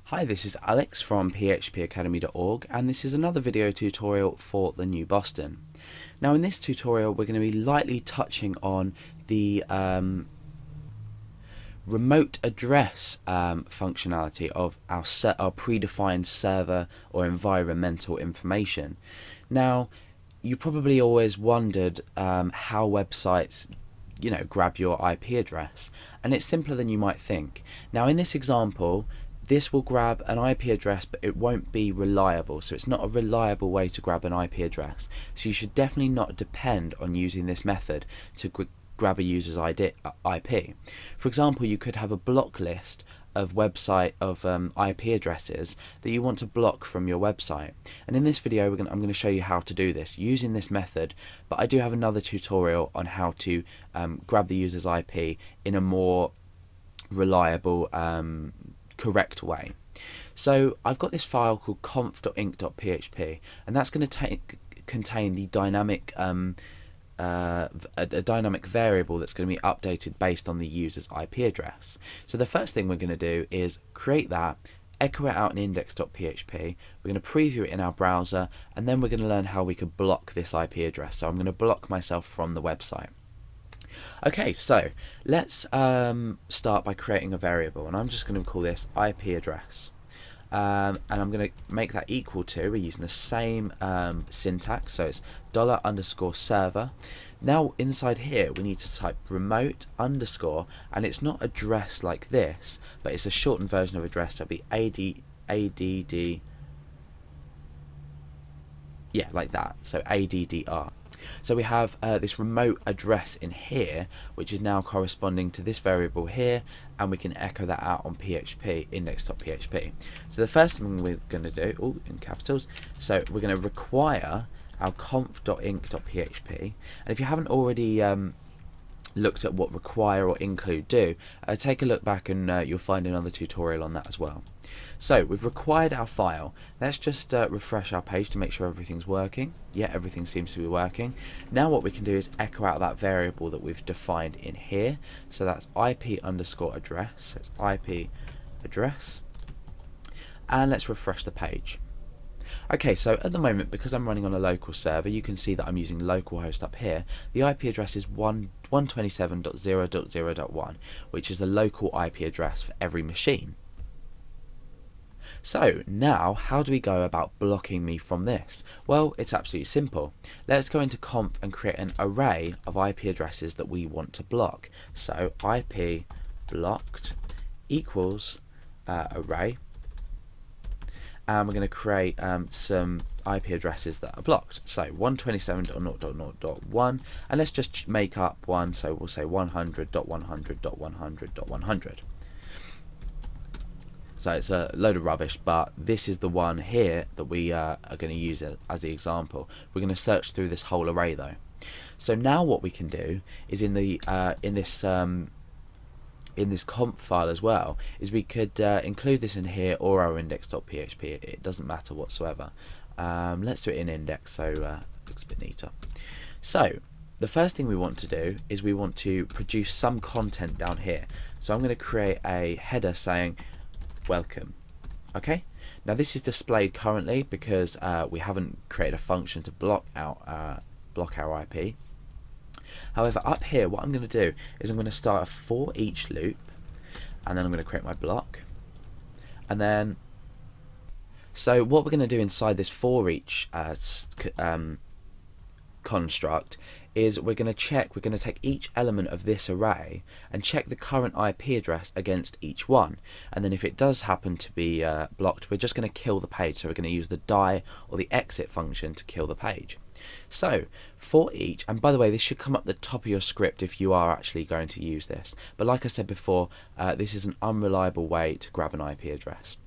Hi, this is Alex from phpacademy.org, and this is another video tutorial for the New Boston. Now in this tutorial we're going to be lightly touching on the remote address functionality of our predefined server or environmental information. Now you probably always wondered how websites grab your IP address, and it's simpler than you might think. Now in this example, this will grab an IP address, but it won't be reliable, so it's not a reliable way to grab an IP address. So you should definitely not depend on using this method to grab a user's IP. For example, you could have a block list of IP addresses that you want to block from your website, and in this video I'm going to show you how to do this using this method, but I do have another tutorial on how to grab the user's IP in a more reliable correct way. So I've got this file called conf.inc.php, and that's going to contain the dynamic a dynamic variable that's going to be updated based on the user's IP address. So the first thing we're going to do is create that, echo it out in index.php, we're going to preview it in our browser, and then we're going to learn how we could block this IP address. So I'm going to block myself from the website. Okay, so let's start by creating a variable, and I'm just going to call this IP address, and I'm going to make that equal to, we're using the same syntax, so it's $_server. Now inside here we need to type remote underscore, and it's not address like this, but it's a shortened version of address, so it'll be add, yeah, like that, so addr. So we have this remote address in here, which is now corresponding to this variable here, and we can echo that out on PHP, index.php. So the first thing we're going to do, in capitals, so we're going to require our conf.inc.php, and if you haven't already looked at what require or include do, take a look back and you'll find another tutorial on that as well. So we've required our file. Let's just refresh our page to make sure everything's working. Yeah, everything seems to be working. Now what we can do is echo out that variable that we've defined in here. So that's IP underscore address. So it's IP address. And let's refresh the page. Okay, so at the moment, because I'm running on a local server, you can see that I'm using localhost up here. The IP address is 127.0.0.1, which is a local IP address for every machine. So now, how do we go about blocking me from this? Well, it's absolutely simple. Let's go into conf and create an array of IP addresses that we want to block. So IP blocked equals array, and we're going to create some IP addresses that are blocked. So 127.0.0.1, and let's just make up one, so we'll say 100.100.100.100. So it's a load of rubbish, but this is the one here that we are going to use as the example. We're going to search through this whole array though. So now what we can do is in this conf file as well, is we could include this in here or our index.php. It doesn't matter whatsoever. Let's do it in index, so it looks a bit neater. So the first thing we want to do is we want to produce some content down here. So I'm going to create a header saying welcome. Okay, now this is displayed currently because we haven't created a function to block our IP. However, up here what I'm going to do is I'm going to start a for each loop, and then I'm going to create my block, and then so what we're going to do inside this for each construct is we're going to take each element of this array and check the current IP address against each one, and then if it does happen to be blocked, we're just going to kill the page. So we're going to use the die or the exit function to kill the page. So for each, and by the way, this should come up the top of your script if you are actually going to use this, but like I said before, this is an unreliable way to grab an IP address.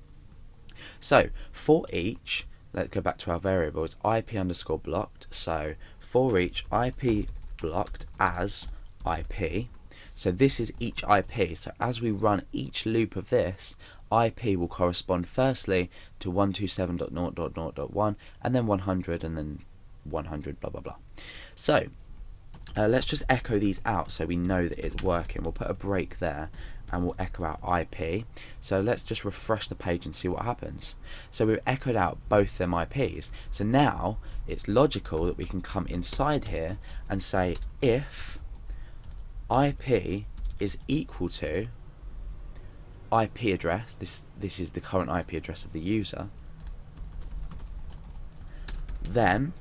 So for each, let's go back to our variable, it's IP underscore blocked, so for each IP blocked as IP. So this is each IP, so as we run each loop of this, IP will correspond firstly to 127.0.0.1, and then 100, and then 100, blah blah blah. So let's just echo these out so we know that it's working. We'll put a break there, and we'll echo out IP. So let's just refresh the page and see what happens. So we've echoed out both them IPs. So now it's logical that we can come inside here and say if IP is equal to IP address, this is the current IP address of the user, then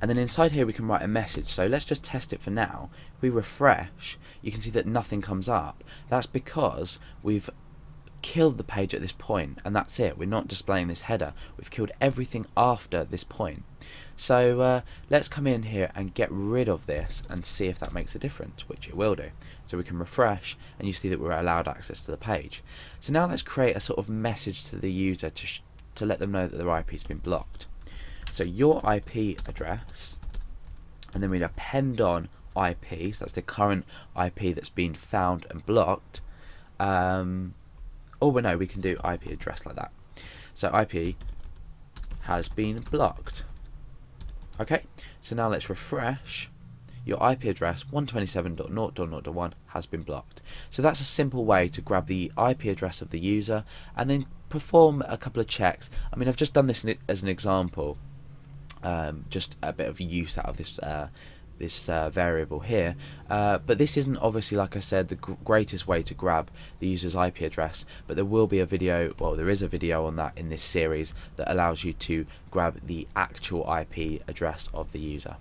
and then inside here we can write a message. So let's just test it for now. If we refresh, you can see that nothing comes up. That's because we've killed the page at this point, and that's it. We're not displaying this header. We've killed everything after this point. So let's come in here and get rid of this and see if that makes a difference, which it will do. So we can refresh and you see that we're allowed access to the page. So now let's create a sort of message to the user to let them know that their IP has been blocked. So your IP address, and then we'd append on IP, so that's the current IP that's been found and blocked. Or no, we can do IP address like that. So IP has been blocked. Okay, so now let's refresh. Your IP address 127.0.0.1 has been blocked. So that's a simple way to grab the IP address of the user and then perform a couple of checks. I mean, I've just done this as an example, just a bit of use out of this variable here, but this isn't obviously, like I said, the greatest way to grab the user's IP address, but there will be a video, well, there is a video on that in this series that allows you to grab the actual IP address of the user.